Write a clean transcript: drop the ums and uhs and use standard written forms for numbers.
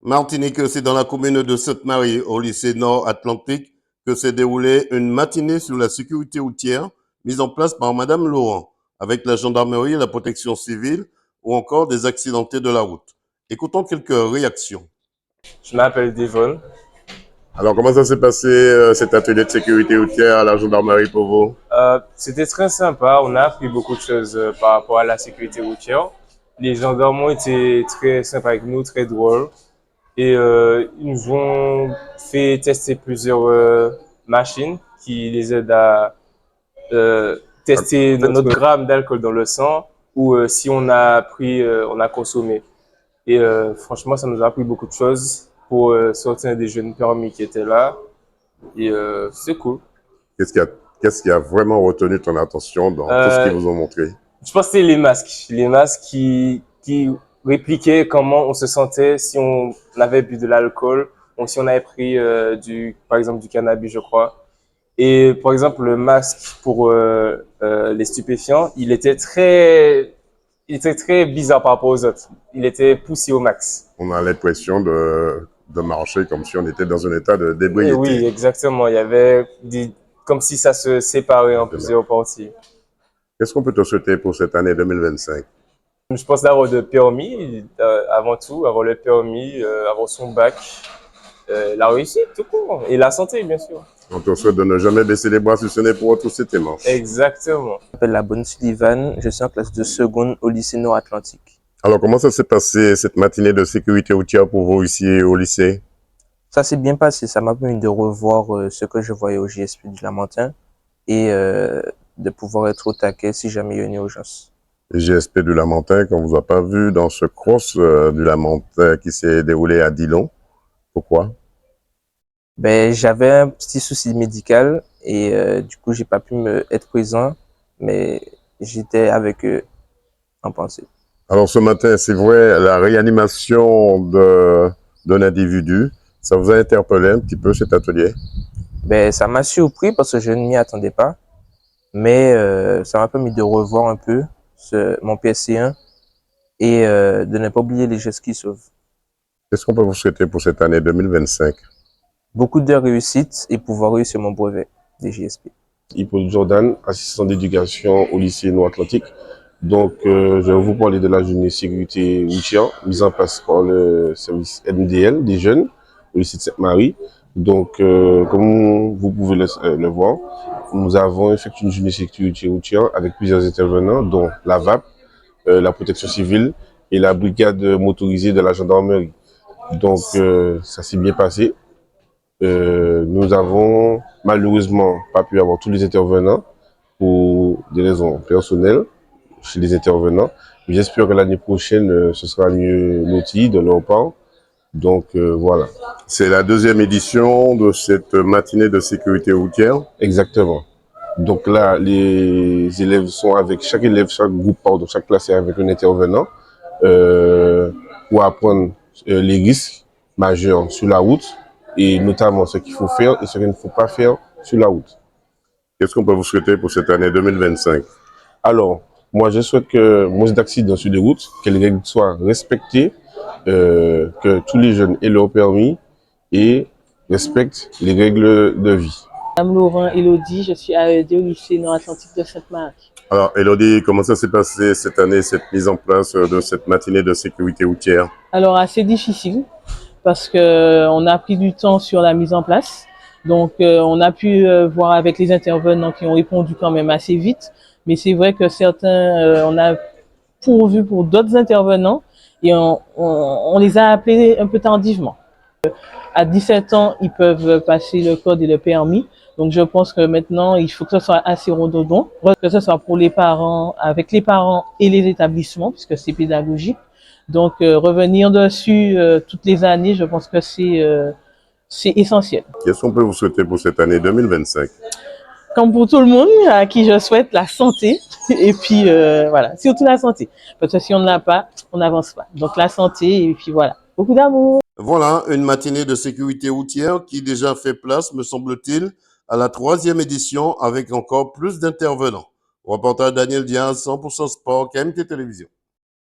Martinique, c'est dans la commune de Sainte-Marie, au lycée Nord-Atlantique, que s'est déroulée une matinée sur la sécurité routière mise en place par Madame Laurent, avec la gendarmerie et la protection civile, ou encore des accidentés de la route. Écoutons quelques réactions. Je m'appelle Devon. Alors, comment ça s'est passé cet atelier de sécurité routière à la gendarmerie pour vous? C'était très sympa. On a appris beaucoup de choses par rapport à la sécurité routière. Les gendarmes ont été très sympas avec nous, très drôles. Et ils nous ont fait tester plusieurs machines qui les aident à tester notre gramme d'alcool dans le sang ou si on a pris, on a consommé. Et franchement, ça nous a appris beaucoup de choses pour sortir des jeunes permis qui étaient là. Et c'est cool. Qu'est-ce qui a vraiment retenu ton attention dans tout ce qu'ils vous ont montré? Je pense que c'est les masques. Les masques qui répliquaient comment on se sentait si on avait bu de l'alcool ou si on avait pris par exemple du cannabis, je crois. Et par exemple, le masque pour les stupéfiants, il était très bizarre par rapport aux autres. Il était poussé au max. On a l'impression de marcher comme si on était dans un état de d'ébriété. Et oui, exactement. Il y avait comme si ça se séparait en plusieurs parties. Qu'est-ce qu'on peut te souhaiter pour cette année 2025? Je pense d'avoir le permis, avant tout, avoir le permis, avoir son bac, la réussite tout court, et la santé, bien sûr. On te souhaite de ne jamais baisser les bras si ce n'est pour retrousser tes manches. Exactement. Je m'appelle La Bonne Sullivan, je suis en classe de seconde au lycée Nord-Atlantique. Alors, comment ça s'est passé cette matinée de sécurité routière pour vous ici au lycée? Ça s'est bien passé, ça m'a permis de revoir ce que je voyais au JSP du Lamentin et de pouvoir être au taquet si jamais il y a une urgence. GSP du Lamentin, qu'on ne vous a pas vu dans ce cross du Lamentin qui s'est déroulé à Dillon. Pourquoi? Ben, j'avais un petit souci médical et du coup, j'ai pas pu être présent, mais j'étais avec eux en pensée. Alors, ce matin, c'est vrai, la réanimation d'un individu, ça vous a interpellé un petit peu cet atelier? Ben, ça m'a surpris parce que je ne m'y attendais pas, mais ça m'a permis de revoir un peu mon PC1 et de ne pas oublier les gestes qui sauvent. Qu'est-ce qu'on peut vous souhaiter pour cette année 2025? Beaucoup de réussite et pouvoir réussir mon brevet des JSP. Hippolyte Jordan, assistant d'éducation au lycée Nord-Atlantique. Donc, je vais vous parler de la journée sécurité routière mise en place par le service MDL des jeunes au lycée de Sainte-Marie. Donc, comme vous pouvez le voir, nous avons effectué une journée sécurité routière avec plusieurs intervenants, dont la VAP, la protection civile et la brigade motorisée de la gendarmerie. Donc, ça s'est bien passé. Nous avons malheureusement pas pu avoir tous les intervenants pour des raisons personnelles chez les intervenants. J'espère que l'année prochaine, ce sera mieux loti de leur part. Donc voilà. C'est la deuxième édition de cette matinée de sécurité routière. Exactement. Donc là, les élèves sont avec chaque élève, chaque groupe, pardon, chaque classe est avec un intervenant pour apprendre les risques majeurs sur la route et notamment ce qu'il faut faire et ce qu'il ne faut pas faire sur la route. Qu'est-ce qu'on peut vous souhaiter pour cette année 2025? Alors, moi, je souhaite que moins d'accidents sur les routes, que les règles soient respectées, que tous les jeunes aient leur permis et respectent les règles de vie. Madame Laurent Elodie, je suis AED au lycée Nord-Atlantique de Sainte-Marie. Alors, Elodie, comment ça s'est passé cette année, cette mise en place de cette matinée de sécurité routière? Alors, assez difficile parce qu'on a pris du temps sur la mise en place. Donc, on a pu voir avec les intervenants qui ont répondu quand même assez vite. Mais c'est vrai que certains, on a pourvu pour d'autres intervenants et on les a appelés un peu tardivement. À 17 ans, ils peuvent passer le code et le permis. Donc, je pense que maintenant, il faut que ce soit assez redondant, que ce soit pour les parents, avec les parents et les établissements, puisque c'est pédagogique. Donc, revenir dessus toutes les années, je pense que c'est essentiel. Qu'est-ce qu'on peut vous souhaiter pour cette année 2025? Comme pour tout le monde, à qui je souhaite la santé. Et puis, voilà, surtout la santé. Parce que si on ne l'a pas, on n'avance pas. Donc, la santé, et puis voilà. Beaucoup d'amour. Voilà une matinée de sécurité routière qui déjà fait place, me semble-t-il, à la 3e édition avec encore plus d'intervenants. Reportage Daniel Diaz, 100% Sport, KMT Télévision.